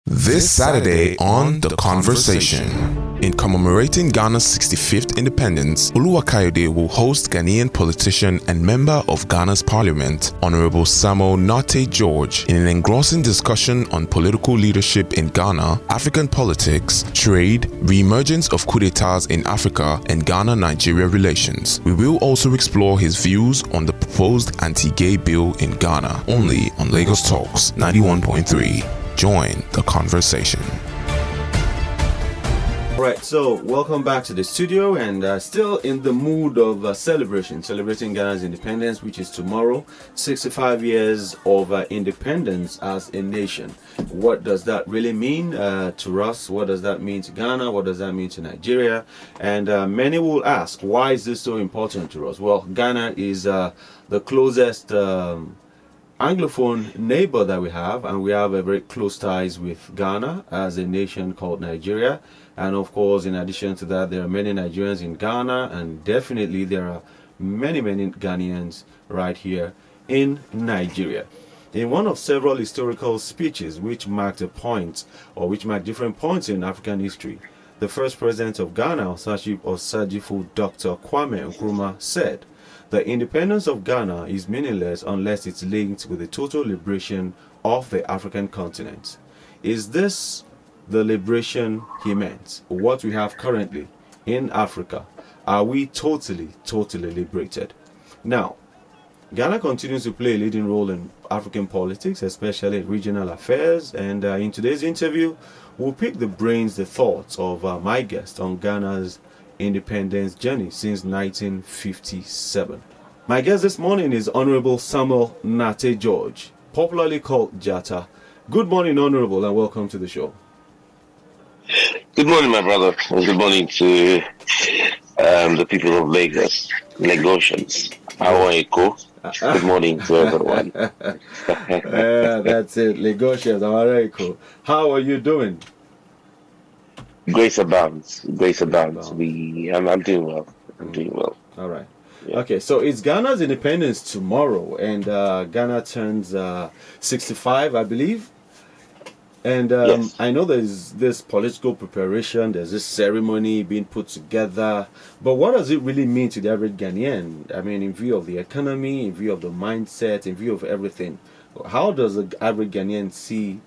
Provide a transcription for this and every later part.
This Saturday on The Conversation. In commemorating Ghana's 65th independence, Oluwakayode will host Ghanaian politician and member of Ghana's parliament, Honorable Samuel Nartey George, in an engrossing discussion on political leadership in Ghana, African politics, trade, re-emergence of coup d'etats in Africa, and Ghana-Nigeria relations. We will also explore his views on the proposed anti-gay bill in Ghana, only on Lagos Talks 91.3. Join the conversation. All right, so welcome back to the studio, and still in the mood of celebrating Ghana's independence, which is tomorrow. 65 years of independence as a nation. What does that really mean to us? What does that mean to Ghana? What does that mean to Nigeria? And many will ask, why is this so important to us? Well, Ghana is the closest Anglophone neighbor that we have, and we have a very close ties with Ghana as a nation called Nigeria. And of course, in addition to that, there are many Nigerians in Ghana, and definitely there are many Ghanaians right here in Nigeria. In one of several historical speeches which marked a point, or which marked different points in African history, the first president of Ghana, Osagyefo Dr. Kwame Nkrumah, said, "The independence of Ghana is meaningless unless it's linked with the total liberation of the African continent." Is this the liberation he meant? What we have currently in Africa? Are we totally liberated? Now, Ghana continues to play a leading role in African politics, especially in regional affairs, and in today's interview, we'll pick the brains, the thoughts of my guest on Ghana's independence journey since 1957. My guest this morning is Honorable Samuel Nartey George, popularly called Jata. Good morning, Honorable, and welcome to the show. Good morning, my brother, and good morning to the people of Lagos, Lagosians. How are you, cool? Good morning to everyone. That's it, Lagosians. All right, cool. How are you doing? Grace abounds. Grace abounds. I'm doing well. I'm doing well. All right. Yeah. Okay, so it's Ghana's independence tomorrow, and Ghana turns 65, I believe. And Yes. I know there's this political preparation, there's this ceremony being put together, but what does it really mean to the average Ghanaian? I mean, in view of the economy, in view of the mindset, in view of everything, how does the average Ghanaian see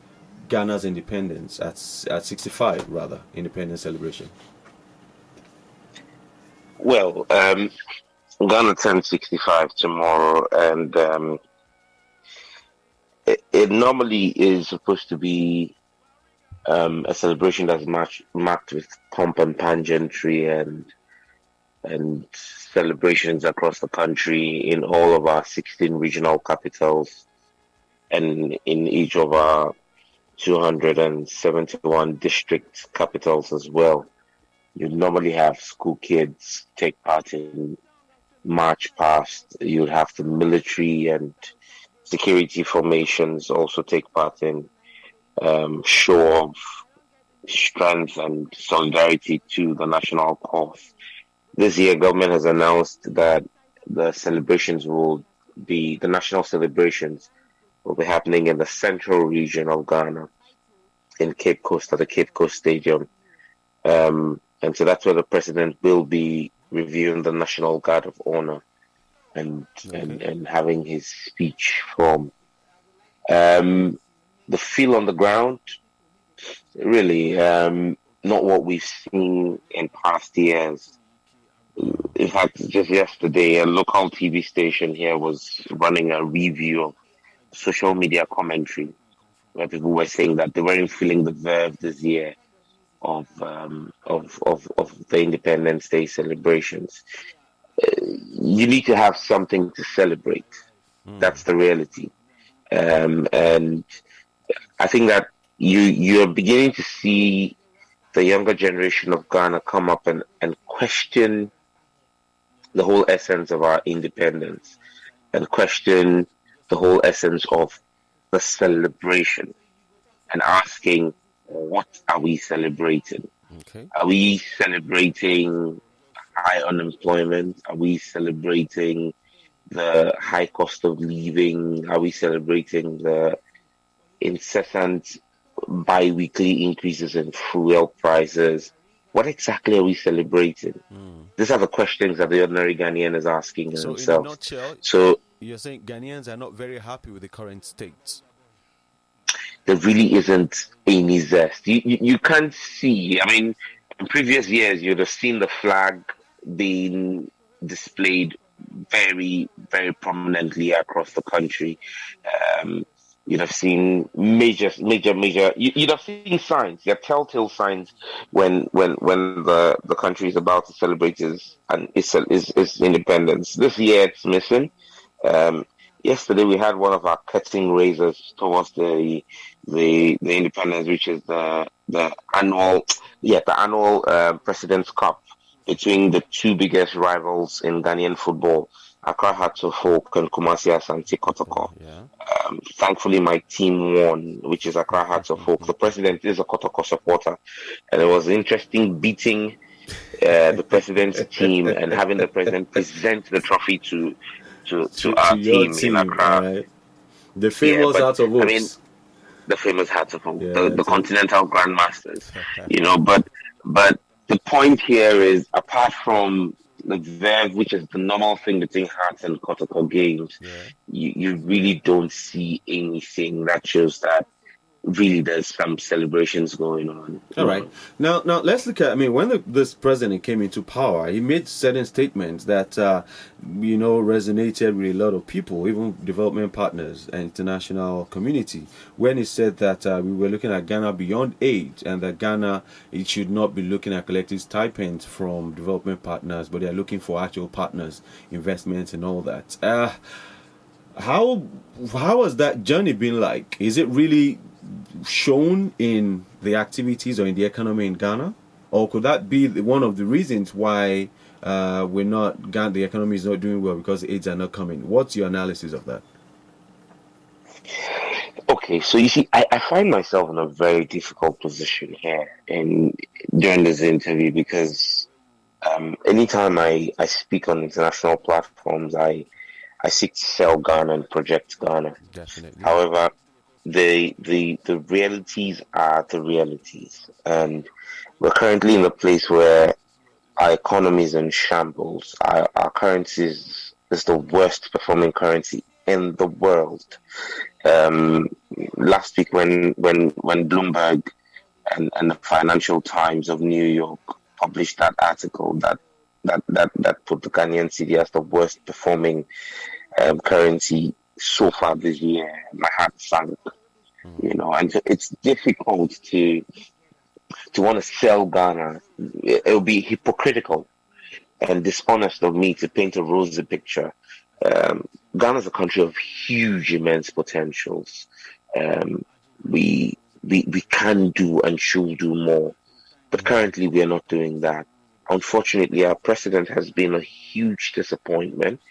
Ghana's independence at 65, rather, independence celebration? Well, Ghana turns 65 tomorrow, and it normally is supposed to be a celebration that's marked with pomp and pageantry and celebrations across the country in all of our 16 regional capitals and in each of our 271 district capitals as well. You normally have school kids take part in march past. You'd have the military and security formations also take part in show of strength and solidarity to the national cause. This year, government has announced that the national celebrations will be happening in the central region of Ghana, in Cape Coast, at the Cape Coast Stadium. And so that's where the president will be reviewing the National Guard of Honor and having his speech from. The feel on the ground, really, not what we've seen in past years. In fact, just yesterday, a local TV station here was running a review of social media commentary, where people were saying that they weren't feeling the verve this year of the Independence Day celebrations. You need to have something to celebrate. That's the reality. And I think that you're beginning to see the younger generation of Ghana come up and question the whole essence of our independence and question the whole essence of the celebration and asking, what are we celebrating? Okay. Are we celebrating high unemployment? Are we celebrating the high cost of living? Are we celebrating the incessant bi-weekly increases in fuel prices. What exactly are we celebrating? These are the questions that the ordinary Ghanaian is asking himself. So in a nutshell, so you're saying Ghanaians are not very happy with the current state? There really isn't any zest. You can't see. I mean, in previous years, you'd have seen the flag being displayed very, very prominently across the country. You'd have seen major. You'd have seen signs. There are telltale signs when the country is about to celebrate its independence. This year, it's missing. Yesterday, we had one of our cutting razors towards the independence, which is the annual President's Cup between the two biggest rivals in Ghanaian football, Accra Hearts of Oak and Kumasi Asante Kotoko. Yeah. Thankfully, my team won, which is Accra Hearts of Oak. The president is a Kotoko supporter, and it was interesting beating the president's team and having the president present the trophy to our team in Accra. The famous Hearts of Oak. I mean, the famous Hearts of Oak, Yeah, the continental grandmasters. But the point here is, apart from the verve, which is the normal thing between Hearts and Kotoko games, you really don't see anything that shows that really there's some celebrations going on. All right. Now let's look at, when this president came into power, he made certain statements that, resonated with a lot of people, even development partners and international community, when he said that we were looking at Ghana beyond aid, and that Ghana, it should not be looking at collective stipends from development partners, but they're looking for actual partners, investments and all that. How has that journey been like? Is it really shown in the activities or in the economy in Ghana, or could that be one of the reasons why the economy is not doing well, because aids are not coming? What's your analysis of that? Okay, so you see, I find myself in a very difficult position here during this interview, because anytime I speak on international platforms, I seek to sell Ghana and project Ghana. Definitely. However, the realities are the realities, and we're currently in a place where our economy is in shambles. Our currency is the worst performing currency in the world. Last week, when Bloomberg and the Financial Times of New York published that article that put the Ghanaian cedi as the worst performing currency so far this year, my heart sank. And so it's difficult to want to sell Ghana. It would be hypocritical and dishonest of me to paint a rosy picture. Ghana is a country of huge, immense potentials. We can do and should do more, but currently we are not doing that. Unfortunately, our president has been a huge disappointment.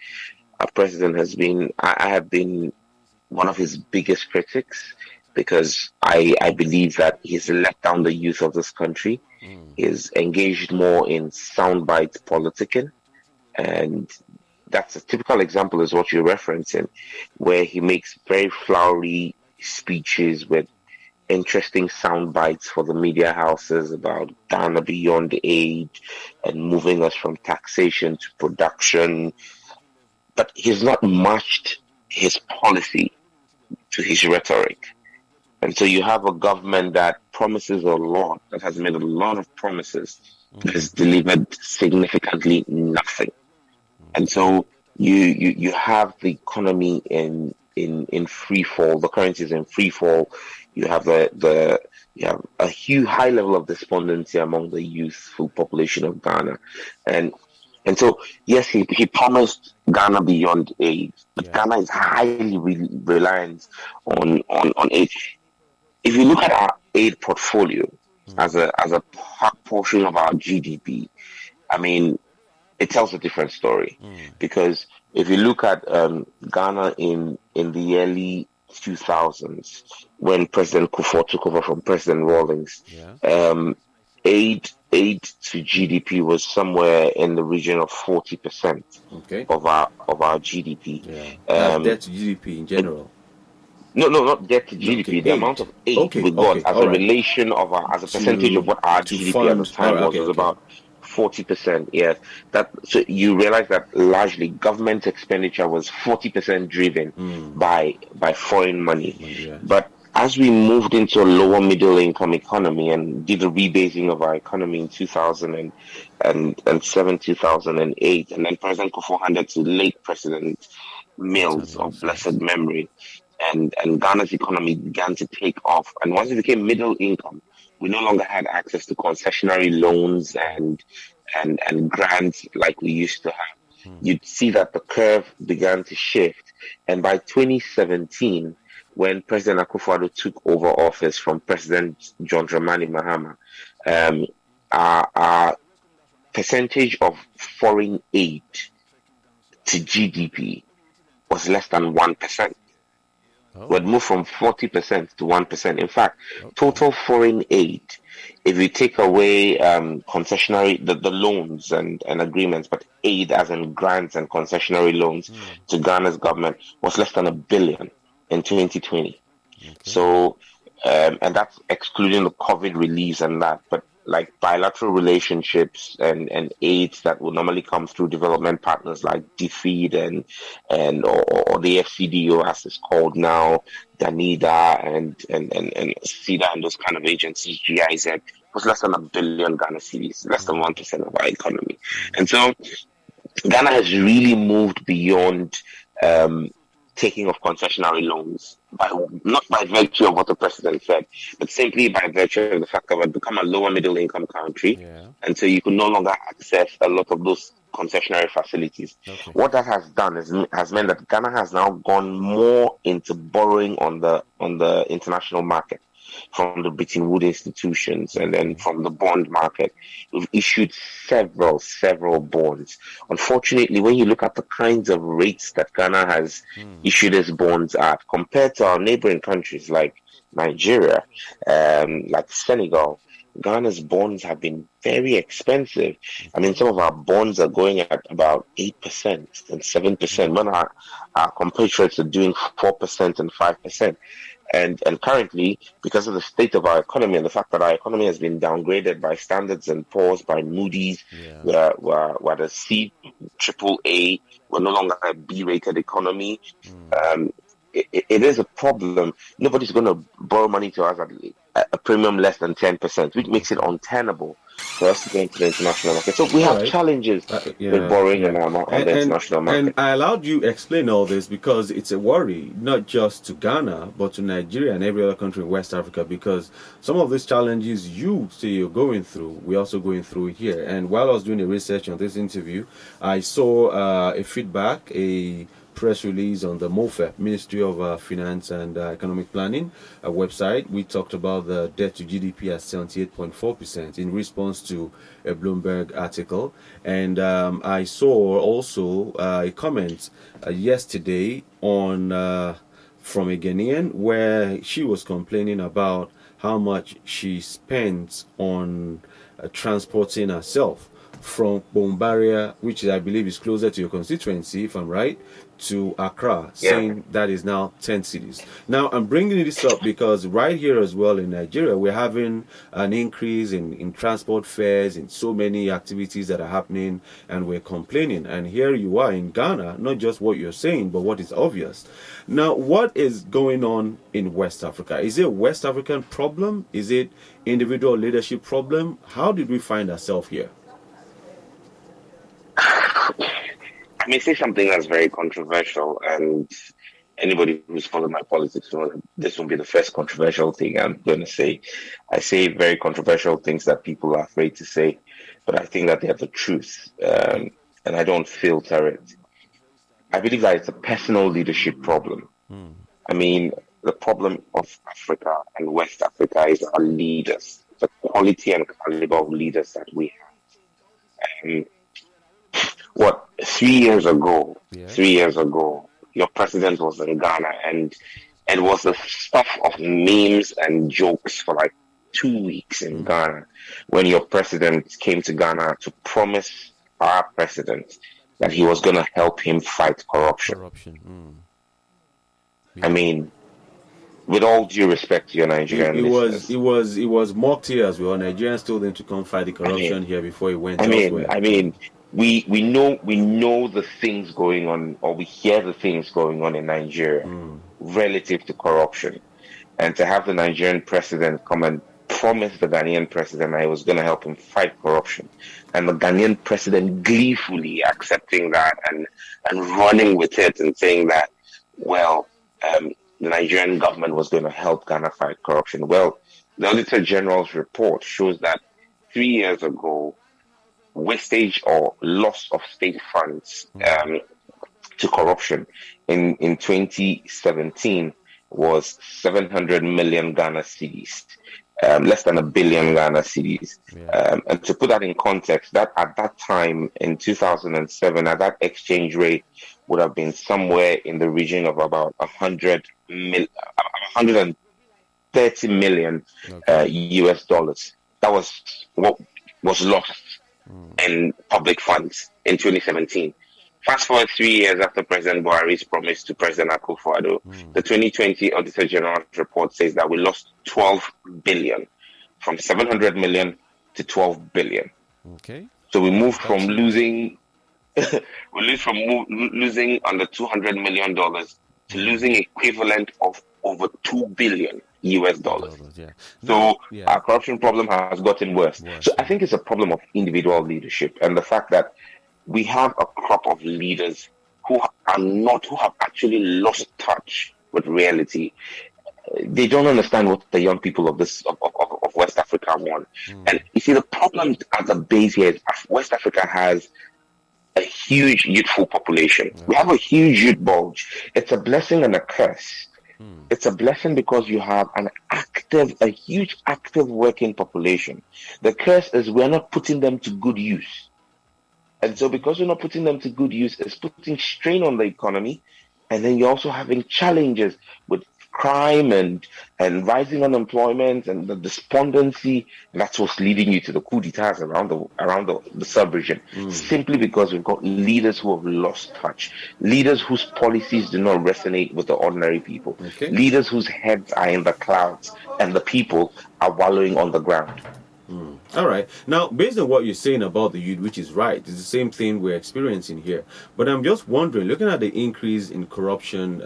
Our president has been, I have been one of his biggest critics, because I believe that he's let down the youth of this country. He's engaged more in soundbite politicking, and that's a typical example is what you're referencing, where he makes very flowery speeches with interesting sound bites for the media houses about Ghana beyond aid and moving us from taxation to production. But he's not matched his policy to his rhetoric. And so you have a government that promises a lot, that has made a lot of promises, that has delivered significantly nothing. And so you have the economy in free fall, the currency is in free fall. You have you have a huge high level of despondency among the youthful population of Ghana. And so, yes, he promised Ghana beyond aid, but Ghana is highly reliant on aid. If you look at our aid portfolio as a portion of our GDP, it tells a different story. Because if you look at Ghana in the early 2000s, when President Kufuor took over from President Rawlings, aid to GDP was somewhere in the region of 40% of our GDP. Debt to GDP in general. No, not debt to GDP. Okay, The amount of aid we got as a relation of as a percentage of what our GDP at the time was about 40%. Yes, so you realize that largely government expenditure was 40% driven by foreign money. Yeah. But as we moved into a lower middle income economy and did the rebasing of our economy in 2007, 2008, and then President Kufuor handed to late President Mills of blessed memory, and Ghana's economy began to take off. And once it became middle income, we no longer had access to concessionary loans and grants like we used to have. You'd see that the curve began to shift. And by 2017, when President Akufo-Addo took over office from President John Dramani Mahama, our percentage of foreign aid to GDP was less than 1%. We'd moved from 40% to 1%. In fact, total foreign aid, if you take away concessionary, the loans and agreements, but aid as in grants and concessionary loans to Ghana's government was less than $1 billion in 2020. So, and that's excluding the COVID reliefs and that, but like bilateral relationships and aids that will normally come through development partners like DFID or the FCDO as it's called now, DANIDA and SIDA and those kind of agencies, GIZ, was less than $1 billion Ghana cedis, less than 1% of our economy. And so Ghana has really moved beyond taking of concessionary loans, not by virtue of what the president said, but simply by virtue of the fact that we've become a lower middle income country, and so you can no longer access a lot of those concessionary facilities. What that has done has meant that Ghana has now gone more into borrowing on the international market, from the Bretton Woods institutions and then from the bond market. We've issued several bonds. Unfortunately, when you look at the kinds of rates that Ghana has issued its bonds at compared to our neighboring countries like Nigeria, like Senegal, Ghana's bonds have been very expensive. I mean, some of our bonds are going at about 8% and 7%, when our compatriots are doing 4% and 5%. And currently, because of the state of our economy and the fact that our economy has been downgraded by Standards and Poor's, by Moody's, we're the CAAA, we're no longer a B-rated economy. It is a problem. Nobody's going to borrow money to us at a premium less than 10%, which makes it untenable for us to go into the international market. So we have challenges with borrowing on the international market. And I allowed you explain all this because it's a worry, not just to Ghana, but to Nigeria and every other country in West Africa, because some of these challenges you say you're going through, we're also going through here. And while I was doing the research on this interview, I saw a feedback, a press release on the MOFEP, Ministry of Finance and Economic Planning website. We talked about the debt to GDP at 78.4% in response to a Bloomberg article. And I saw also a comment yesterday on from a Ghanaian where she was complaining about how much she spends on transporting herself from Bombaria, which I believe is closer to your constituency, if I'm right, to Accra, saying that is now 10 cities. Now, I'm bringing this up because right here as well in Nigeria, we're having an increase in transport fares, in so many activities that are happening, and we're complaining. And here you are in Ghana, not just what you're saying, but what is obvious. Now, what is going on in West Africa? Is it a West African problem? Is it individual leadership problem? How did we find ourselves here? I may say something that's very controversial, and anybody who's followed my politics knows that this won't be the first controversial thing I'm going to say. I say very controversial things that people are afraid to say, but I think that they are the truth, and I don't filter it. I believe that it's a personal leadership problem. I mean, the problem of Africa and West Africa is our leaders, the quality and caliber of leaders that we have. 3 years ago, your president was in Ghana, and it was the stuff of memes and jokes for like 2 weeks in Ghana when your president came to Ghana to promise our president that he was going to help him fight corruption. I mean, with all due respect to your Nigerian listeners. It was mocked here as well. Nigerians told him to come fight the corruption here before he went elsewhere. We know the things going on, or we hear the things going on in Nigeria relative to corruption, and to have the Nigerian president come and promise the Ghanaian president that he was going to help him fight corruption, and the Ghanaian president gleefully accepting that and running with it and saying that, well, the Nigerian government was going to help Ghana fight corruption. Well, the Auditor General's report shows that 3 years ago, wastage or loss of state funds to corruption in 2017 was 700 million Ghana cedis, less than 1 billion Ghana cedis. And to put that in context, that at that time in 2007, at that exchange rate would have been somewhere in the region of about 130 million US dollars. That was what was lost in public funds in 2017. Fast forward 3 years after President Buhari's promise to President Akufo-Addo, the 2020 Auditor General's report says that we lost 12 billion, from 700 million to 12 billion. Okay. So we moved from losing losing under $200 million to losing equivalent of over $2 billion US dollars. Our corruption problem has gotten worse. So I think it's a problem of individual leadership, and the fact that we have a crop of leaders who have actually lost touch with reality. They don't understand what the young people of West Africa want. And you see, the problem at the base here is West Africa has a huge youthful population. We have a huge youth bulge. It's a blessing and a curse. It's a blessing because you have a huge active working population. The curse is we're not putting them to good use. And so because we're not putting them to good use, it's putting strain on the economy. And then you're also having challenges with crime and rising unemployment and the despondency. And that's what's leading you to the coup d'etats around the sub-region. Simply because we've got leaders who have lost touch. Leaders whose policies do not resonate with the ordinary people. Leaders whose heads are in the clouds and the people are wallowing on the ground. All right. Now, based on what you're saying about the youth, which is right, it's the same thing we're experiencing here. But I'm just wondering, looking at the increase in corruption,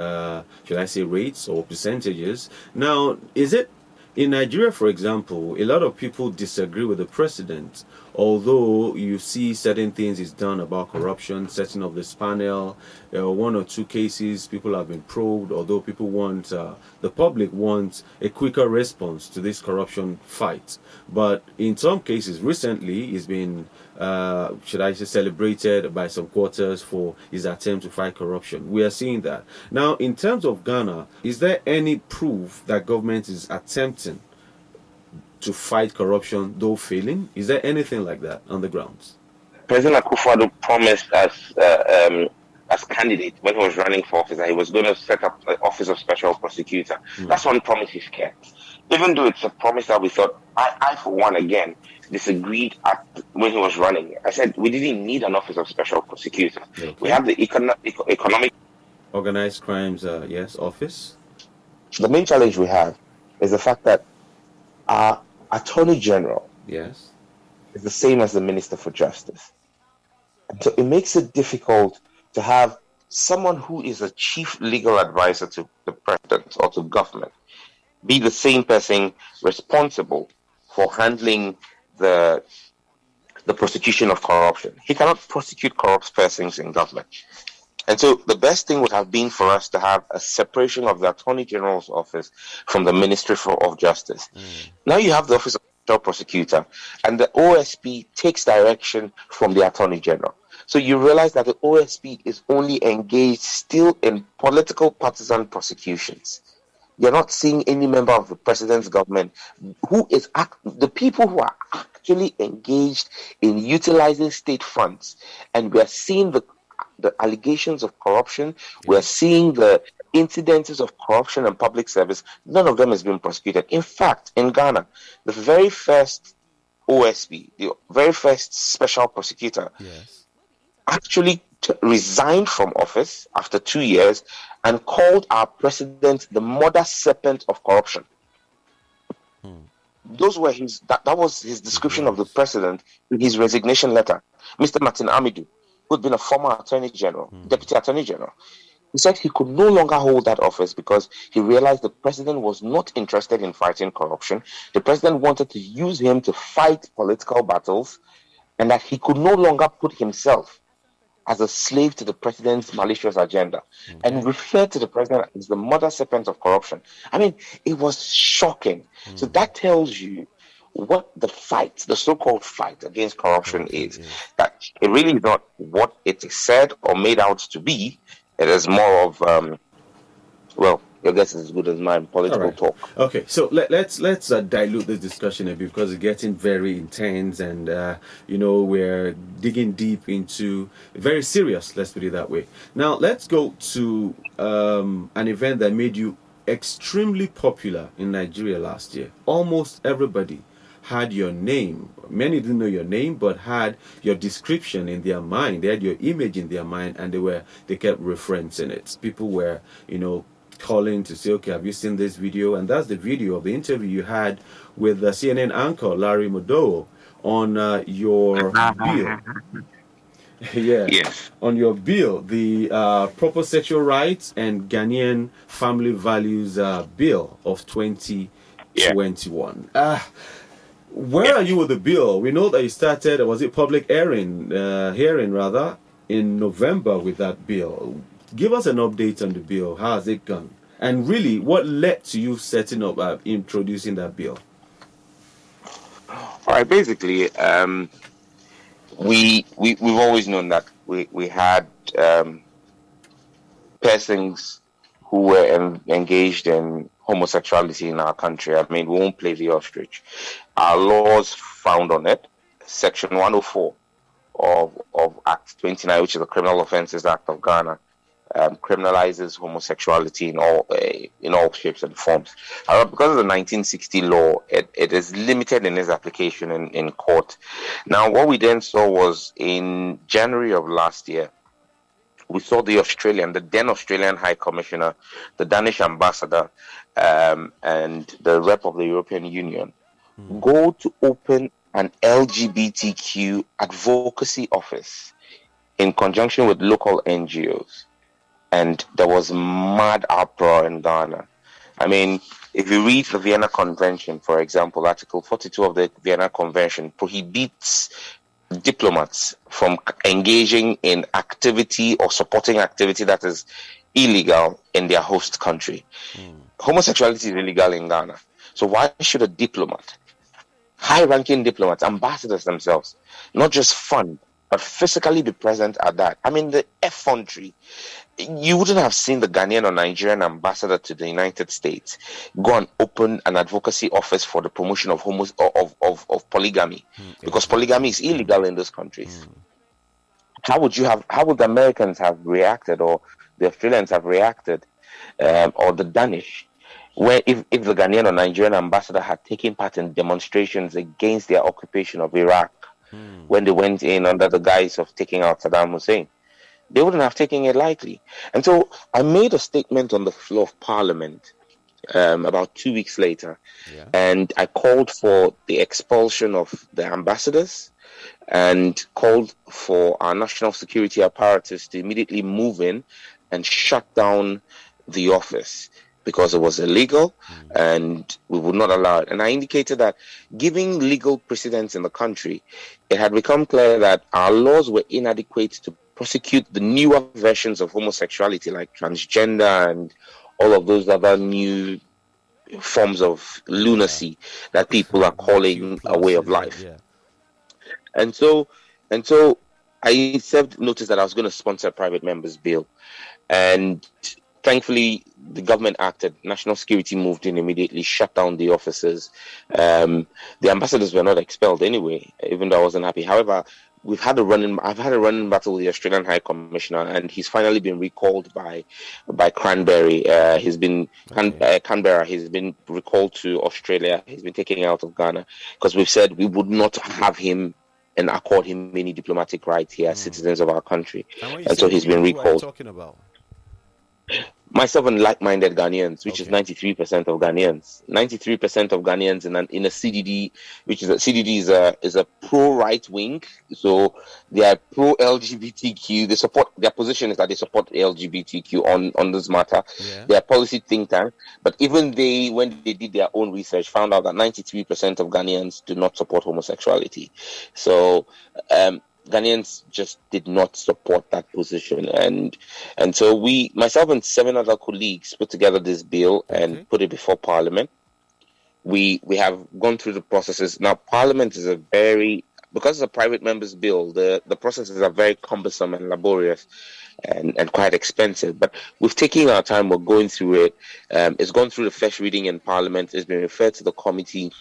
should I say rates or percentages, now, is it in Nigeria, for example, a lot of people disagree with the president, although you see certain things is done about corruption, setting up this panel, 1 or 2 cases, people have been probed, although people want, the public wants a quicker response to this corruption fight. But in some cases, recently, it's been, should I say, celebrated by some quarters for his attempt to fight corruption. We are seeing that. Now, in terms of Ghana, is there any proof that government is attempting to fight corruption, though failing? Is there anything like that on the grounds? President Akufo-Addo promised as candidate when he was running for office that he was going to set up the Office of Special Prosecutor. That's one promise he's kept. Even though it's a promise that we thought, I for one, again, disagreed when he was running. I said we didn't need an Office of Special Prosecutor. We have the economic... Organized crimes, office. The main challenge we have is the fact that our Attorney General is the same as the Minister for Justice. And so it makes it difficult to have someone who is a chief legal advisor to the president or to government be the same person responsible for handling the prosecution of corruption. He cannot prosecute corrupt persons in government. And so the best thing would have been for us to have a separation of the Attorney General's office from the Ministry of Justice. Now you have the Office of Special Prosecutor, and the OSP takes direction from the Attorney General. So you realize that the OSP is only engaged still in political partisan prosecutions. You're not seeing any member of the president's government who is the people who are actually engaged in utilizing state funds. And we are seeing the allegations of corruption. We are seeing the incidences of corruption and public service. None of them has been prosecuted. In fact, in Ghana, the very first OSP, the very first special prosecutor, actually resigned from office after 2 years and called our president the mother serpent of corruption. Those were that was his description of the president in his resignation letter. Mr. Martin Amidou, who had been a former deputy attorney general, he said he could no longer hold that office because he realized the president was not interested in fighting corruption. The president wanted to use him to fight political battles, and that he could no longer put himself as a slave to the president's malicious agenda, and referred to the president as the mother serpent of corruption. I mean, it was shocking. So that tells you what the fight, the so-called fight against corruption is. That it really is not what it is said or made out to be. It is more of, well, your guess is as good as mine, political talk. Okay, so let's dilute this discussion a bit because it's getting very intense, and we're digging deep into very serious. Let's put it that way. Now let's go to an event that made you extremely popular in Nigeria last year. Almost everybody had your name. Many didn't know your name, but had your description in their mind. They had your image in their mind, and they kept referencing it. People were, calling to say, okay, have you seen this video? And that's the video of the interview you had with the CNN anchor Larry Modowo on your bill. Yes. On your bill, the Proper Sexual Rights and Ghanaian Family Values Bill of 2021. Where are you with the bill? We know that you started, was it public hearing in November with that bill. Give us an update on the bill. How has it gone? And really, what led to you setting up, introducing that bill? All right, basically, we've always known that we had persons who were engaged in homosexuality in our country. I mean, we won't play the ostrich. Our laws found on it, Section 104 of Act 29, which is the Criminal Offences Act of Ghana, criminalizes homosexuality in all shapes and forms. However, because of the 1960 law, it is limited in its application in court. Now, what we then saw was in January of last year, we saw the then Australian High Commissioner, the Danish ambassador, and the rep of the European Union go to open an LGBTQ advocacy office in conjunction with local NGOs. And there was mad uproar in Ghana. I mean, if you read the Vienna Convention, for example, Article 42 of the Vienna Convention prohibits diplomats from engaging in activity or supporting activity that is illegal in their host country. Homosexuality is illegal in Ghana. So why should a diplomat, high-ranking diplomats, ambassadors themselves, not just fund, but physically be present at that? I mean, the effrontery. You wouldn't have seen the Ghanaian or Nigerian ambassador to the United States go and open an advocacy office for the promotion of polygamy, because polygamy is illegal in those countries. How would the Americans have reacted, or the Australians have reacted, or the Danish, where if the Ghanaian or Nigerian ambassador had taken part in demonstrations against their occupation of Iraq when they went in under the guise of taking out Saddam Hussein? They wouldn't have taken it lightly. And so I made a statement on the floor of Parliament about 2 weeks later, and I called for the expulsion of the ambassadors and called for our national security apparatus to immediately move in and shut down the office because it was illegal and we would not allow it. And I indicated that giving legal precedents in the country, it had become clear that our laws were inadequate to prosecute the newer versions of homosexuality, like transgender and all of those other new forms of lunacy that people are calling a way of life. And so I served notice that I was going to sponsor a private member's bill, and thankfully the government acted. National security moved in immediately, shut down the offices. The ambassadors were not expelled anyway, even though I wasn't happy. However, I've had a running battle with the Australian High Commissioner, and he's finally been recalled by Canberra. He's been recalled to Australia. He's been taken out of Ghana because we've said we would not have him and accord him any diplomatic rights here as citizens of our country. And so he's been recalled. Who are you talking about? Myself and like-minded Ghanaians, which is 93% of Ghanaians. 93% of Ghanaians in a CDD, which is is a pro-right wing. So they are pro-LGBTQ. They support, their position is that they support LGBTQ on this matter. Yeah. They are policy think tank. But even they, when they did their own research, found out that 93% of Ghanaians do not support homosexuality. So Ghanaians just did not support that position, and so myself and 7 other colleagues put together this bill and put it before Parliament. We have gone through the processes. Now, Parliament is because it's a private member's bill, the processes are very cumbersome and laborious and quite expensive. But we've taken our time, we're going through it. It's gone through the first reading in Parliament, it's been referred to the committee.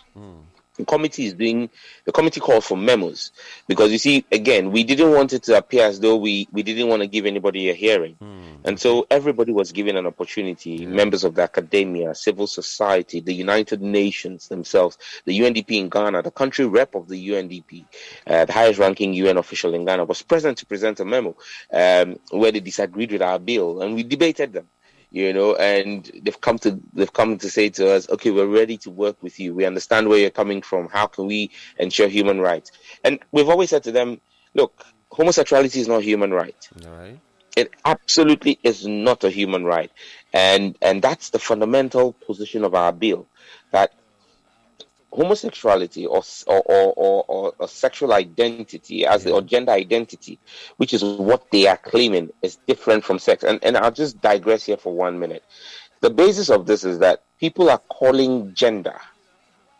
The committee called for memos because, you see, again, we didn't want it to appear as though we didn't want to give anybody a hearing. And so everybody was given an opportunity, members of the academia, civil society, the United Nations themselves, the UNDP in Ghana, the country rep of the UNDP, the highest ranking UN official in Ghana, was present to present a memo where they disagreed with our bill, and we debated them. And they've come to say to us, okay, we're ready to work with you. We understand where you're coming from. How can we ensure human rights? And we've always said to them, look, homosexuality is not a human right. All right. It absolutely is not a human right. And that's the fundamental position of our bill, that homosexuality or sexual identity or gender identity, which is what they are claiming, is different from sex. And I'll just digress here for 1 minute. The basis of this is that people are calling gender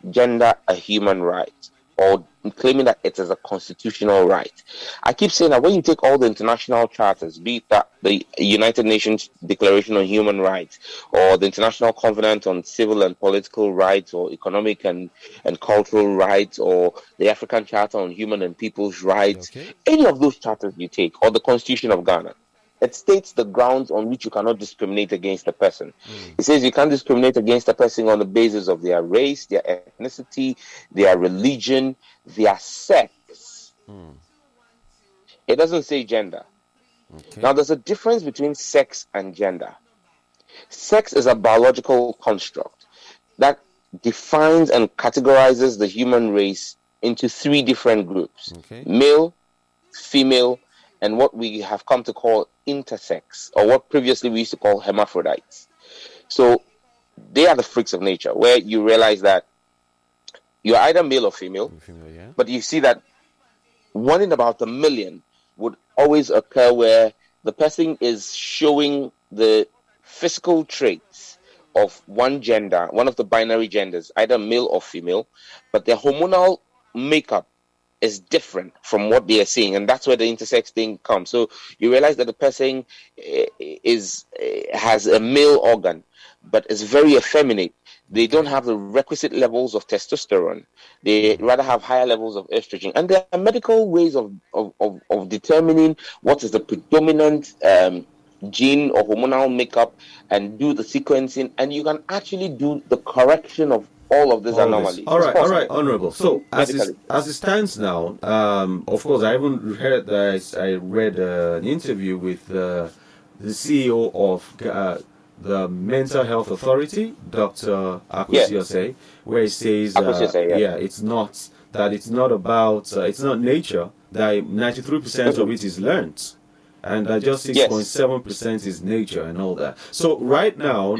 a human right, or claiming that it is a constitutional right. I keep saying that when you take all the international charters, be it that the United Nations Declaration on Human Rights, or the International Covenant on Civil and Political Rights, or Economic and Cultural Rights, or the African Charter on Human and People's Rights, any of those charters you take, or the Constitution of Ghana, it states the grounds on which you cannot discriminate against a person. It says you can't discriminate against a person on the basis of their race, their ethnicity, their religion, their sex. It doesn't say gender. Now, there's a difference between sex and gender. Sex is a biological construct that defines and categorizes the human race into 3 different groups: male, female, and what we have come to call intersex, or what previously we used to call hermaphrodites. So they are the freaks of nature, where you realize that you're either male or female, but you see that 1 in about 1 million would always occur where the person is showing the physical traits of one gender, one of the binary genders, either male or female, but their hormonal makeup is different from what they are seeing, and that's where the intersex thing comes. So you realize that the person has a male organ, but is very effeminate. They don't have the requisite levels of testosterone. They rather have higher levels of estrogen. And there are medical ways of determining what is the predominant gene or hormonal makeup, and do the sequencing, and you can actually do the correction of all of these anomalies. All right, Honorable. So, as it stands now, of course, I even heard that I read an interview with the CEO of the Mental Health Authority, Dr. Akusiose, where he says, it's not about, it's not nature, that 93% of it is learned, and that just 6.7% is nature and all that. So, right now,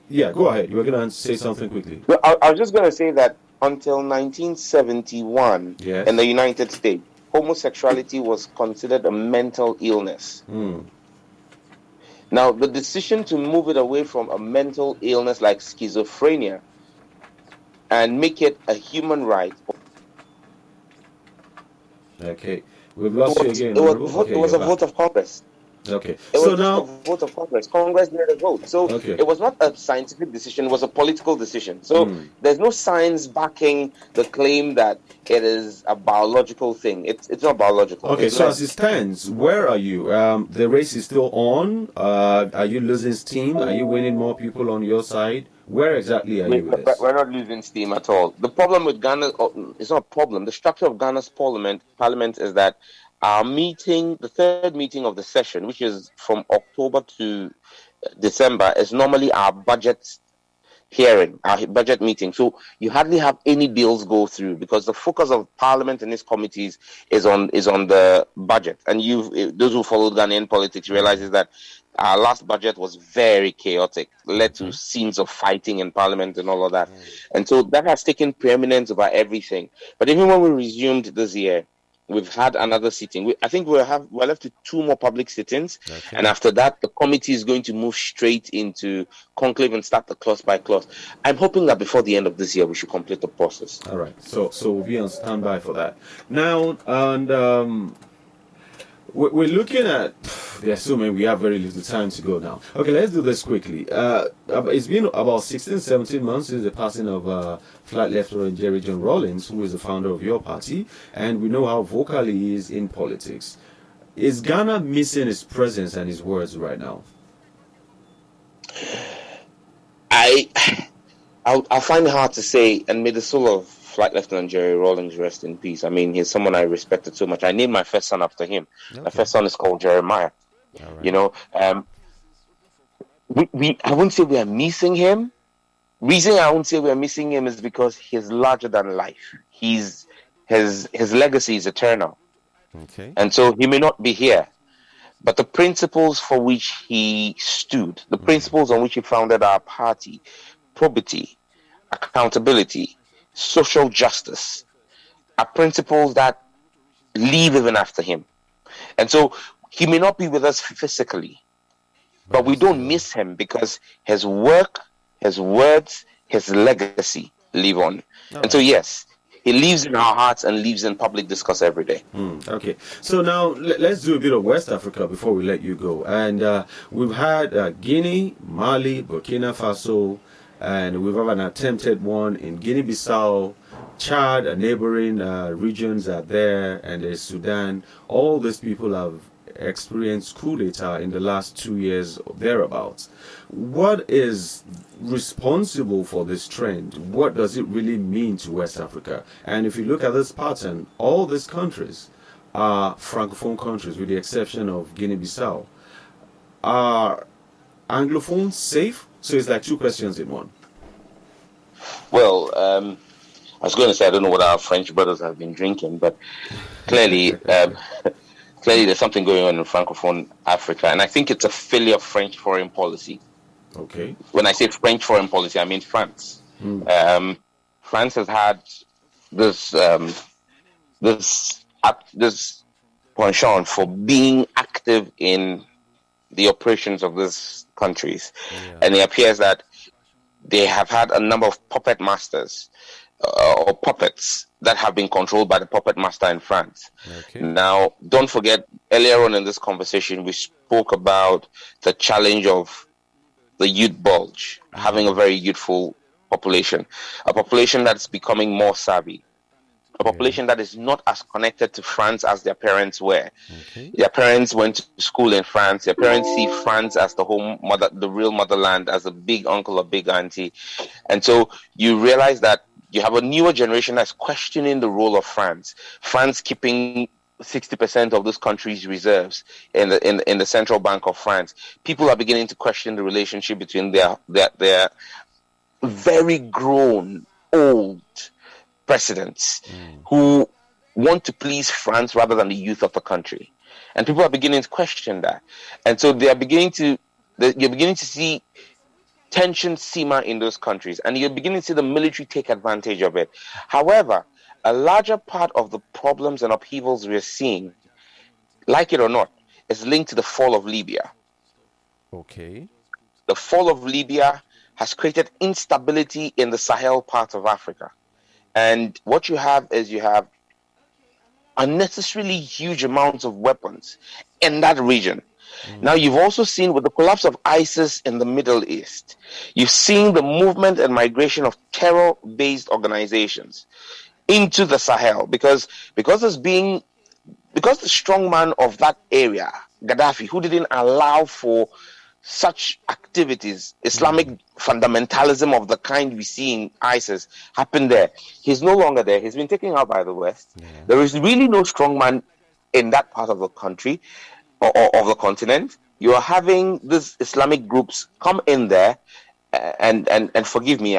yeah, go ahead. You were going to say something quickly. Well, I was just going to say that until 1971 in the United States, homosexuality was considered a mental illness. Now, the decision to move it away from a mental illness like schizophrenia and make it a human right. Okay, we've lost you again. It was a vote of Congress. Okay. It was a vote of Congress. Congress made a vote. So it was not a scientific decision, it was a political decision. So there's no science backing the claim that it is a biological thing. It's not biological. Okay, so as it stands, where are you? The race is still on. Are you losing steam? Are you winning more people on your side? Where exactly are you with this? We're not losing steam at all. The problem with Ghana, It's not a problem. The structure of Ghana's parliament is that our meeting, the third meeting of the session, which is from October to December, is normally our budget hearing, our budget meeting. So you hardly have any bills go through because the focus of Parliament and its committees is on the budget. And those who followed Ghanaian politics realizes that our last budget was very chaotic, led to scenes of fighting in Parliament and all of that. And so that has taken preeminence over everything. But even when we resumed this year, we've had another sitting. I think we're left with 2 more public sittings. Okay. And after that, the committee is going to move straight into conclave and start the clause by clause. I'm hoping that before the end of this year, we should complete the process. All right. So we'll be on standby for that. Now, and we're looking at, there's so many, we have very little time to go now. Okay, let's do this quickly. It's been about 16, 17 months since the passing of Flight Lieutenant Jerry John Rawlings, who is the founder of your party, and we know how vocal he is in politics. Is Ghana missing his presence and his words right now? I'll find it hard to say, and may the soul of Flight Lieutenant Jerry Rawlings rest in peace. I mean, he's someone I respected so much. I named my first son after him. Okay. My first son is called Jeremiah. Right. You know, I wouldn't say we are missing him. Reason I won't say we are missing him is because he's larger than life. His legacy is eternal. Okay. And so he may not be here, but the principles for which he stood, the principles on which he founded our party, probity, accountability, social justice, are principles that live even after him. And so he may not be with us physically, but we don't miss him because his work, his words, his legacy live on. And so, yes, he lives in our hearts and lives in public discourse every day. Okay. So now let's do a bit of West Africa before we let you go. And we've had Guinea, Mali, Burkina Faso, and we've had an attempted one in Guinea-Bissau, Chad, neighboring regions are there, and there's Sudan. All these people have experienced coup d'etat in the last 2 years or thereabouts. What is responsible for this trend? What does it really mean to West Africa? And if you look at this pattern, all these countries are Francophone countries, with the exception of Guinea-Bissau. Are Anglophones safe? So it's like 2 questions in one. Well, I was going to say I don't know what our French brothers have been drinking, but clearly there's something going on in Francophone Africa, and I think it's a failure of French foreign policy. Okay. When I say French foreign policy, I mean France. France has had this penchant for being active in the operations of these countries, and it appears that they have had a number of puppet masters or puppets that have been controlled by the puppet master in France. Okay. Now, don't forget, earlier on in this conversation, we spoke about the challenge of the youth bulge, having a very youthful population, a population that's becoming more savvy, a population that is not as connected to France as their parents were. Okay. Their parents went to school in France. Their parents see France as the home mother, the real motherland, as a big uncle or big auntie. And so you realize that you have a newer generation that's questioning the role of France. France keeping 60% of this country's reserves in the central bank of France. People are beginning to question the relationship between their very grown, old presidents who want to please France rather than the youth of the country. And people are beginning to question that. And so you're beginning to see tension simmer in those countries, and you're beginning to see the military take advantage of it. However, a larger part of the problems and upheavals we're seeing, like it or not, is linked to the fall of Libya. Okay. The fall of Libya has created instability in the Sahel part of Africa. And what you have is unnecessarily huge amounts of weapons in that region. Now, you've also seen with the collapse of ISIS in the Middle East, you've seen the movement and migration of terror-based organizations into the Sahel because the strongman of that area, Gaddafi, who didn't allow for such activities, Islamic fundamentalism of the kind we see in ISIS, happen there. He's no longer there. He's been taken out by the West. Yeah. There is really no strongman in that part of the country or of the continent. You are having these Islamic groups come in there, and forgive me,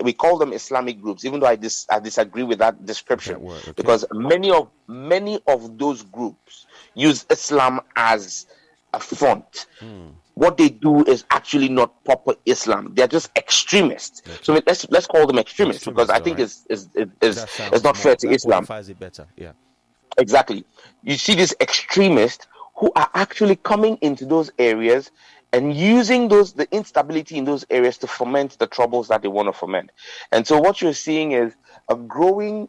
we call them Islamic groups, even though I disagree with that description, okay. Because many of those groups use Islam as a front. What they do is actually not proper Islam. They're just extremists. Okay. So let's call them extremists, because I think it's not fair to Islam. It better. Yeah. Exactly. You see these extremists who are actually coming into those areas and using the instability in those areas to foment the troubles that they want to foment. And so what you're seeing is a growing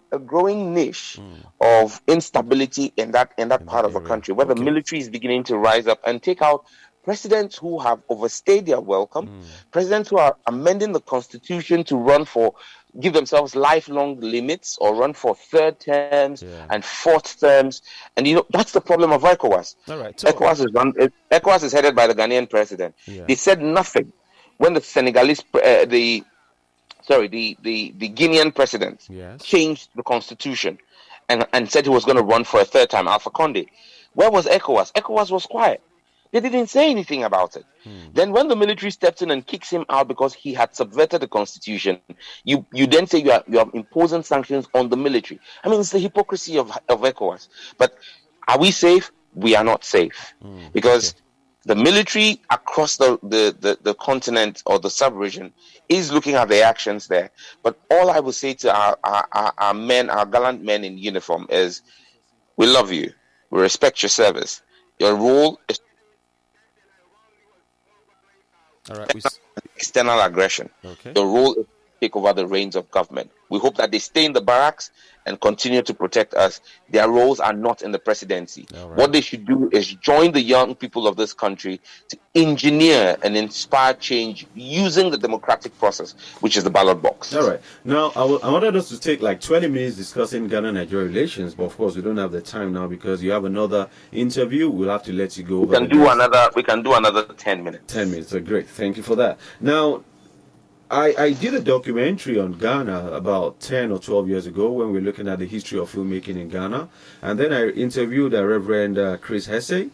niche of instability in that part of the country, where the military is beginning to rise up and take out presidents who have overstayed their welcome, presidents who are amending the constitution to give themselves lifelong limits or run for third terms and fourth terms. And that's the problem of ECOWAS. All right, ECOWAS is headed by the Ghanaian president. Yeah. They said nothing when the Senegalese the Guinean president changed the constitution and said he was going to run for a third time, Alpha Conde. Where was ECOWAS? ECOWAS was quiet. They didn't say anything about it. Then when the military steps in and kicks him out because he had subverted the constitution, you then say you are imposing sanctions on the military. I mean, it's the hypocrisy of ECOWAS. But are we safe? We are not safe. Because the military across the continent or the sub-region is looking at the actions there. But all I will say to our men, our gallant men in uniform is, we love you. We respect your service. Your role is external aggression. Okay. The role is to take over the reins of government. We hope that they stay in the barracks and continue to protect us. Their roles are not in the presidency. Right. What they should do is join the young people of this country to engineer and inspire change using the democratic process, which is the ballot box. All right. Now, I wanted us to take like 20 minutes discussing Ghana-Nigeria relations, but of course we don't have the time now because you have another interview. We'll have to let you go. We can do another 10 minutes. 10 minutes. So great. Thank you for that. Now, I did a documentary on Ghana about 10 or 12 years ago when we were looking at the history of filmmaking in Ghana. And then I interviewed Reverend Chris Hesse,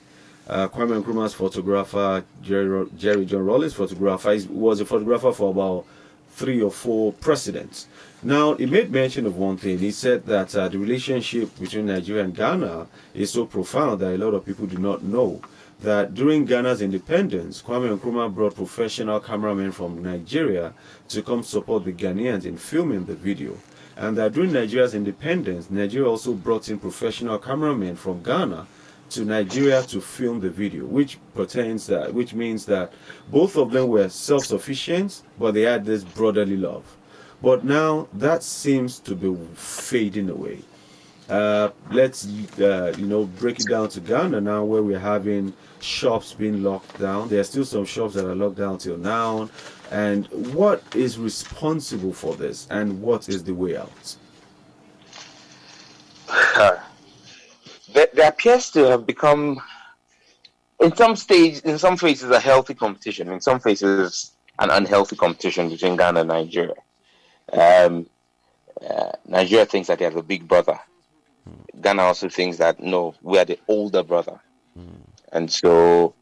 Kwame Nkrumah's photographer, Jerry John Rawlings' photographer. He was a photographer for about 3 or 4 presidents. Now, he made mention of one thing. He said that the relationship between Nigeria and Ghana is so profound that a lot of people do not know that during Ghana's independence, Kwame Nkrumah brought professional cameramen from Nigeria to come support the Ghanaians in filming the video. And that during Nigeria's independence, Nigeria also brought in professional cameramen from Ghana to Nigeria to film the video, which means that both of them were self-sufficient, but they had this brotherly love. But now that seems to be fading away. Let's break it down to Ghana now, where we're having shops being locked down. There are still some shops that are locked down till now. And what is responsible for this, and what is the way out? There appears to have become, in some phases, a healthy competition. In some phases, an unhealthy competition between Ghana and Nigeria. Nigeria thinks that they have a big brother. Ghana also thinks that, no, we are the older brother. And so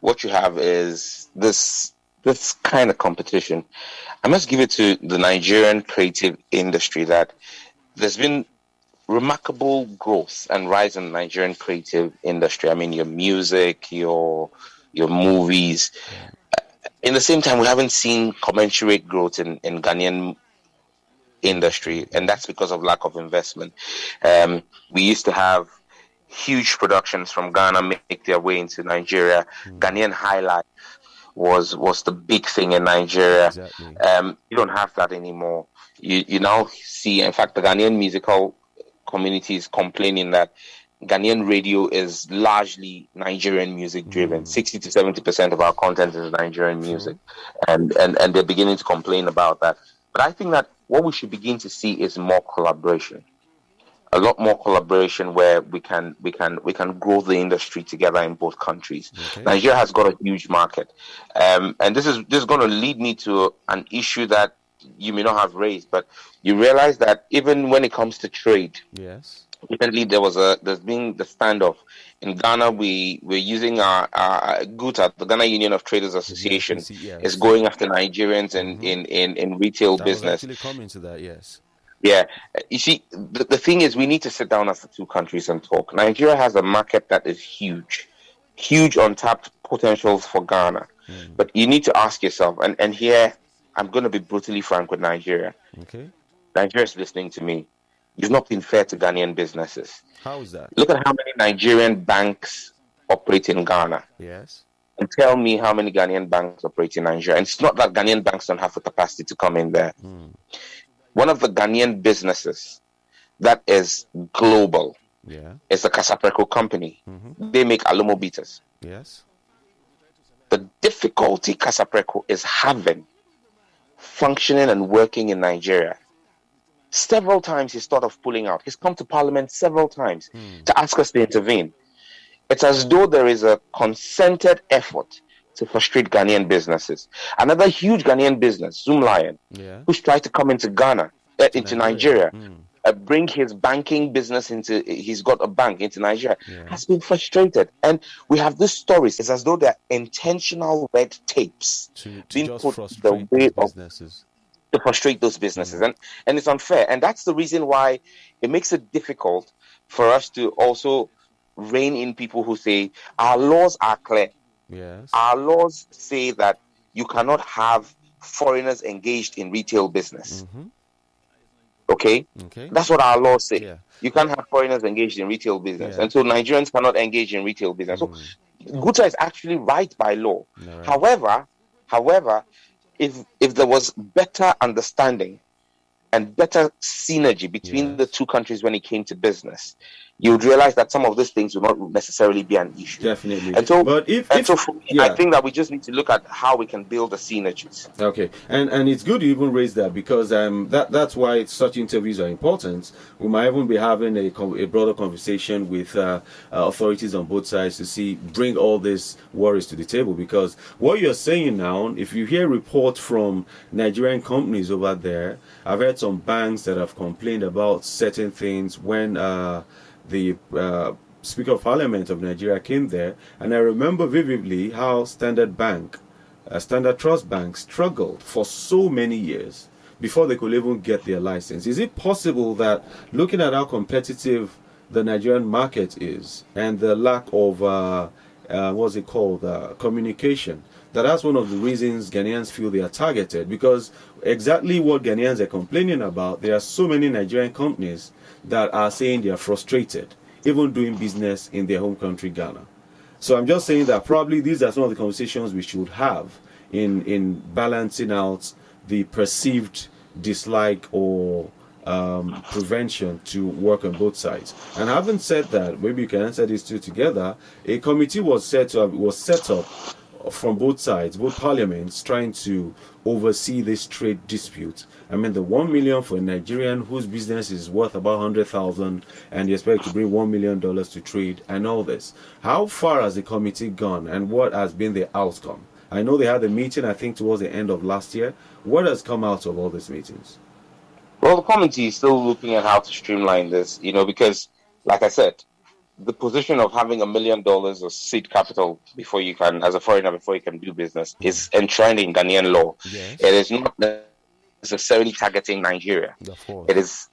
what you have is this kind of competition. I must give it to the Nigerian creative industry that there's been remarkable growth and rise in the Nigerian creative industry. I mean, your music, your movies. In the same time, we haven't seen commensurate growth in Ghanaian industry, and that's because of lack of investment. We used to have huge productions from Ghana make their way into Nigeria. Ghanaian High Life was the big thing in Nigeria. Exactly. You don't have that anymore. You now see, in fact, the Ghanaian musical community is complaining that Ghanaian radio is largely Nigerian music driven. 60 to 70% of our content is Nigerian music, and they're beginning to complain about that. But I think that what we should begin to see is more collaboration. a lot more collaboration where we can grow the industry together in both countries. Okay. Nigeria has got a huge market, and this is going to lead me to an issue that you may not have raised, but you realize that even when it comes to trade, yes, recently there's been the standoff in Ghana. We're using our GUTA, the Ghana Union of Traders Association, is going after Nigerians in retail business. Was actually coming to that, yes. Yeah, you see, the thing is, we need to sit down as the two countries and talk. Nigeria has a market that is huge untapped potentials for Ghana. But you need to ask yourself, and here I'm going to be brutally frank with Nigeria. Okay. Nigeria is listening to me. You've not been fair to Ghanaian businesses. How is that? Look at how many Nigerian banks operate in Ghana. Yes. And tell me how many Ghanaian banks operate in Nigeria. And it's not that Ghanaian banks don't have the capacity to come in there. One of the Ghanaian businesses that is global is the Casapreco company. They make alumo beaters. Yes. The difficulty Casapreco is having functioning and working in Nigeria. Several times he's thought of pulling out. He's come to Parliament several times to ask us to intervene. It's as though there is a concerted effort to frustrate Ghanaian businesses. Another huge Ghanaian business, Zoom Lion, who's tried to come into into Nigeria, bring his banking business he's got a bank into Nigeria, has been frustrated. And we have these stories. It's as though they're intentional red tapes being put the way of businesses. To frustrate those businesses. And it's unfair. And that's the reason why it makes it difficult for us to also rein in people who say, our laws are clear. Yes. Our laws say that you cannot have foreigners engaged in retail business. Okay? That's what our laws say. Yeah. You can't have foreigners engaged in retail business. And so Nigerians cannot engage in retail business. So GUTA is actually right by law. Right. However, if there was better understanding and better synergy between the two countries when it came to business, you would realize that some of these things will not necessarily be an issue. Definitely. And so, I think that we just need to look at how we can build the synergies. Okay. And it's good you even raise that, because that's why such interviews are important. We might even be having a broader conversation with authorities on both sides to bring all these worries to the table. Because what you're saying now, if you hear reports from Nigerian companies over there, I've heard some banks that have complained about certain things when the Speaker of Parliament of Nigeria came there, and I remember vividly how Standard Trust Bank struggled for so many years before they could even get their license. Is it possible that, looking at how competitive the Nigerian market is and the lack of communication, that's one of the reasons Ghanaians feel they are targeted? Because exactly what Ghanaians are complaining about, there are so many Nigerian companies that are saying they are frustrated even doing business in their home country, Ghana. So I'm just saying that probably these are some of the conversations we should have in balancing out the perceived dislike or prevention to work on both sides. And having said that, maybe you can answer these two together. A committee was set up from both sides, both parliaments, trying to oversee this trade dispute. I mean, the 1 million for a Nigerian whose business is worth about 100,000, and you expect to bring $1 million to trade and all this. How far has the committee gone, and what has been the outcome? I know they had a meeting, I think, towards the end of last year. What has come out of all these meetings? Well, the committee is still looking at how to streamline this, because, like I said, the position of having $1 million of seed capital before you can, as a foreigner, before you can do business, is enshrined in Ghanaian law. Yes. It is not necessarily targeting Nigeria. It is,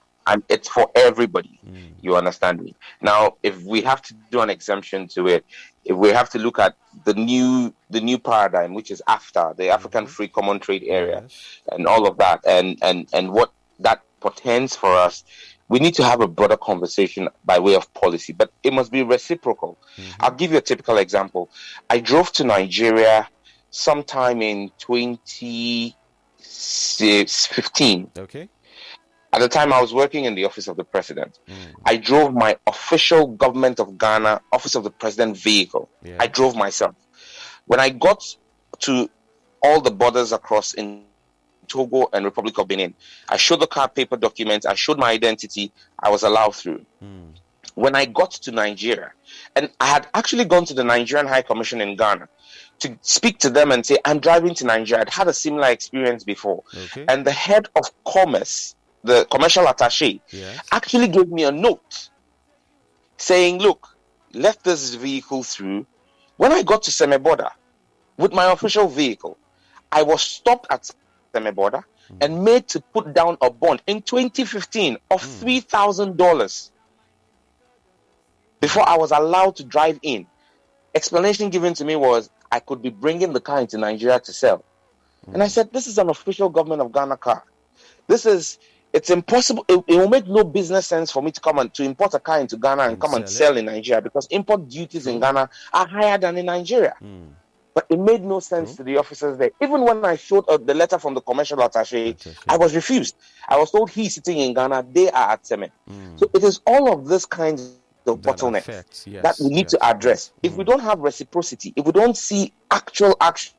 it's for everybody. You understand me? Now, if we have to do an exemption to it, if we have to look at the new paradigm, which is AFTA, the African Free Common Trade Area, and all of that, and what that portends for us, we need to have a broader conversation by way of policy, but it must be reciprocal. I'll give you a typical example. I drove to Nigeria sometime in 2015. Okay. At the time, I was working in the Office of the President. I drove my official Government of Ghana Office of the President vehicle. I drove myself. When I got to all the borders across into Togo and Republic of Benin. I showed the card paper documents. I showed my identity. I was allowed through. When I got to Nigeria, and I had actually gone to the Nigerian High Commission in Ghana to speak to them and say, I'm driving to Nigeria. I'd had a similar experience before. And the head of commerce, the commercial attaché, actually gave me a note saying, look, let this vehicle through. When I got to Semeboda with my official vehicle, I was stopped at Semeboda and made to put down a bond in 2015 of $3,000 before I was allowed to drive in. Explanation given to me was I could be bringing the car into Nigeria to sell. And I said, this is an official government of Ghana car. It's impossible. It will make no business sense for me to come and to import a car into Ghana and come and sell in Nigeria, because import duties in Ghana are higher than in Nigeria. But it made no sense to the officers there. Even when I showed the letter from the commercial attaché, I was refused. I was told he's sitting in Ghana, they are at Seme. So it is all of this kind of bottlenecks that we need to address. If we don't have reciprocity, if we don't see actual action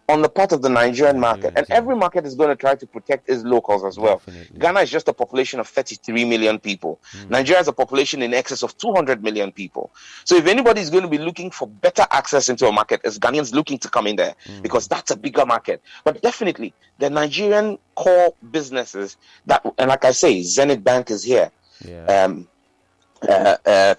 on the part of the Nigerian market, and every market is going to try to protect its locals as well. Ghana is just a population of 33 million people. Nigeria has a population in excess of 200 million people. So if anybody is going to be looking for better access into a market, it's Ghanaians looking to come in there, because that's a bigger market. But definitely, the Nigerian core businesses that, and like I say, Zenith Bank is here.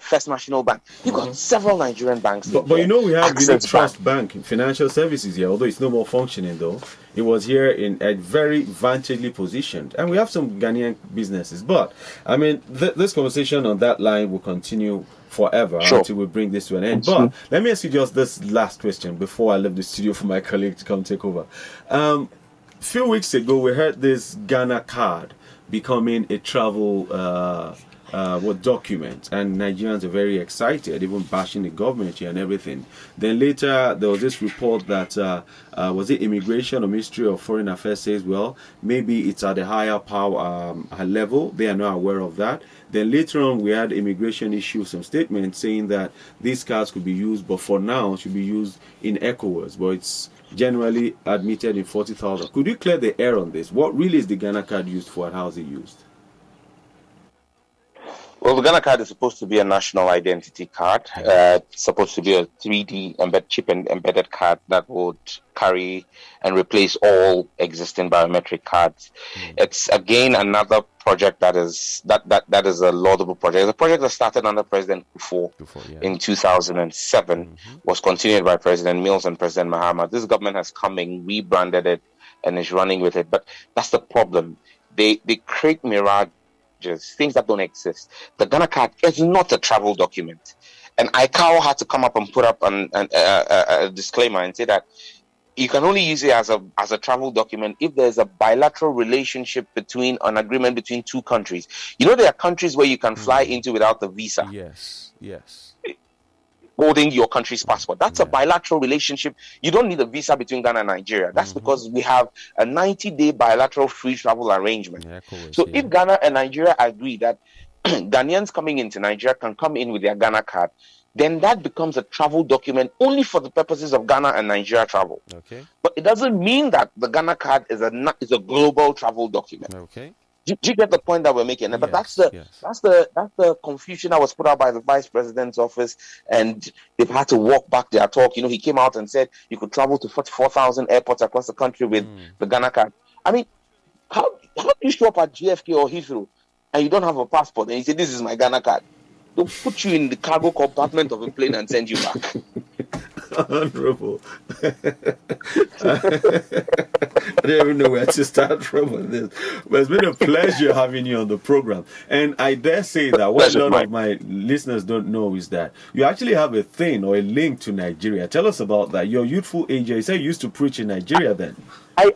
First National Bank. You've got several Nigerian banks. But we have Unit Trust Bank, financial services here, although it's no more functioning though. It was here in a very vantagely positioned. And we have some Ghanaian businesses. But, I mean, this conversation on that line will continue forever until we bring this to an end. But let me ask you just this last question before I leave the studio for my colleague to come take over. Few weeks ago, we heard this Ghana card becoming a travel document, and Nigerians are very excited, even bashing the government here and everything. Then later there was this report that was it Immigration or Ministry of Foreign Affairs says, well, maybe it's at a higher power level, they are not aware of that. Then later on we had immigration issue some statements saying that these cards could be used, but for now should be used in ECOWAS, but it's generally admitted in 40,000. Could you clear the air on this? What really is the Ghana card used for, and how is it used? Well, the Ghana card is supposed to be a national identity card. It's supposed to be a 3D chip and embedded card that would carry and replace all existing biometric cards. It's again another project that is a laudable project. It's a project that started under President Kufuor in 2007, was continued by President Mills and President Mahama. This government has come in, rebranded it, and is running with it. But that's the problem. They create mirage, things that don't exist. The Ghana card is not a travel document, and ICAO had to come up and put up a disclaimer and say that you can only use it as a travel document if there's a bilateral relationship between an agreement between two countries. You know, there are countries where you can fly into without the visa. Yes. Holding your country's passport. That's a bilateral relationship. You don't need a visa between Ghana and Nigeria. That's because we have a 90-day bilateral free travel arrangement. If Ghana and Nigeria agree that Ghanaians coming into Nigeria can come in with their Ghana card, then that becomes a travel document only for the purposes of Ghana and Nigeria travel. But it doesn't mean that the Ghana card is a global travel document. Do you get the point that we're making? But that's the confusion that was put out by the Vice President's office, and they've had to walk back their talk. You know, he came out and said you could travel to 44,000 airports across the country with the Ghana card. I mean, how do you show up at JFK or Heathrow and you don't have a passport and you say this is my Ghana card? They'll put you in the cargo compartment of a plane and send you back. Honorable. I don't even know where to start from with this. But it's been a pleasure having you on the program. And I dare say that what a lot of my listeners don't know is that you actually have a thing or a link to Nigeria. Tell us about that. Your youthful age, you say you used to preach in Nigeria then. I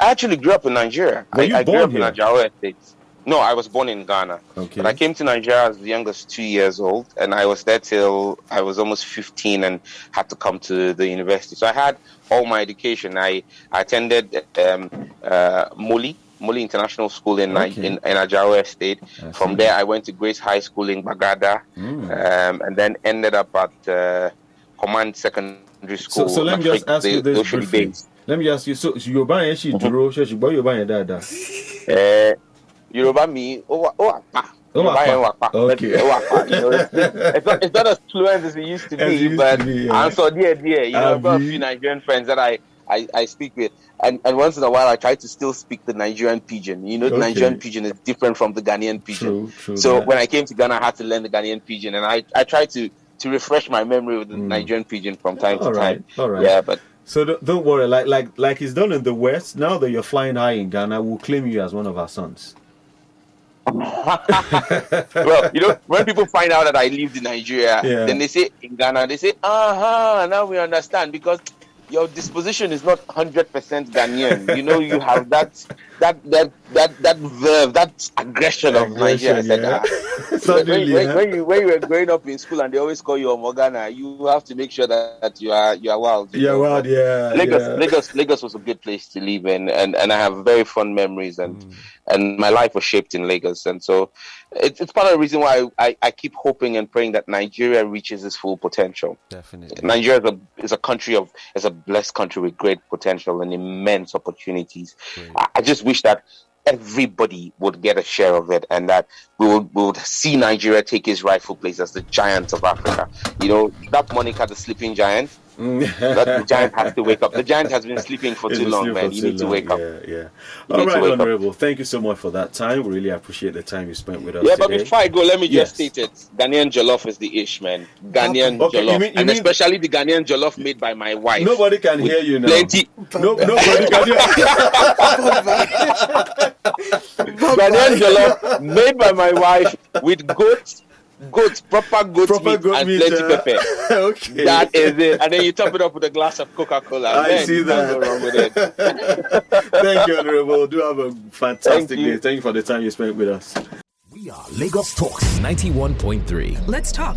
actually grew up in Nigeria. I grew up in Ajawa Estate. No, I was born in Ghana. But I came to Nigeria as young as 2 years old, and I was there till I was almost 15 and had to come to the university. So I had all my education. I attended Moli International School in Ajawa Estate. From there, I went to Grace High School in Bagada, and then ended up at Command Secondary School. So let me just ask you this briefly. Let me ask you. So Yoruba and she duro. She boy Yoruba and dada. Yoruba me. Okay. It's not as fluent as it used to be, but I'm so dear. I've got a few Nigerian friends that I speak with, and once in a while I try to still speak the Nigerian pidgin. The Nigerian pidgin is different from the Ghanaian pidgin. True, so when I came to Ghana, I had to learn the Ghanaian pidgin, and I try to refresh my memory with the Nigerian pidgin from time to time. All right. Yeah, but so don't worry. Like it's done in the West. Now that you're flying high in Ghana, we'll claim you as one of our sons. Well, when people find out that I lived in Nigeria, then they say in Ghana, they say, now we understand, because your disposition is not 100% Ghanaian. You have that verve, that aggression of Nigeria. I said, when you were growing up in school and they always call you Omogana, you have to make sure that you are wild. Yeah, wild, yeah. Lagos was a good place to live in, and I have very fond memories, and my life was shaped in Lagos, and so it's part of the reason why I keep hoping and praying that Nigeria reaches its full potential. Definitely, Nigeria is a blessed country with great potential and immense opportunities. I just wish that everybody would get a share of it, and that we would see Nigeria take its rightful place as the giant of Africa. That moniker, the sleeping giant, that the giant has to wake up. The giant has been sleeping for too long, man. You need to wake up. Yeah. All right, Honorable. Thank you so much for that time. We really appreciate the time you spent with us. Yeah, but before I go, let me just state it. Ghanaian jollof is the ish, man. Ghanaian jollof, and especially the Ghanaian jollof made by my wife. Nobody can hear you now. Plenty. Nobody can hear. Ghanaian jollof made by my wife with proper goat meat and plenty pepper. Okay. That is it. And then you top it up with a glass of Coca-Cola. I see that. Can't go wrong with it. Thank you, Honorable. Do have a fantastic day. Thank you for the time you spent with us. We are Lagos Talks 91.3. Let's talk.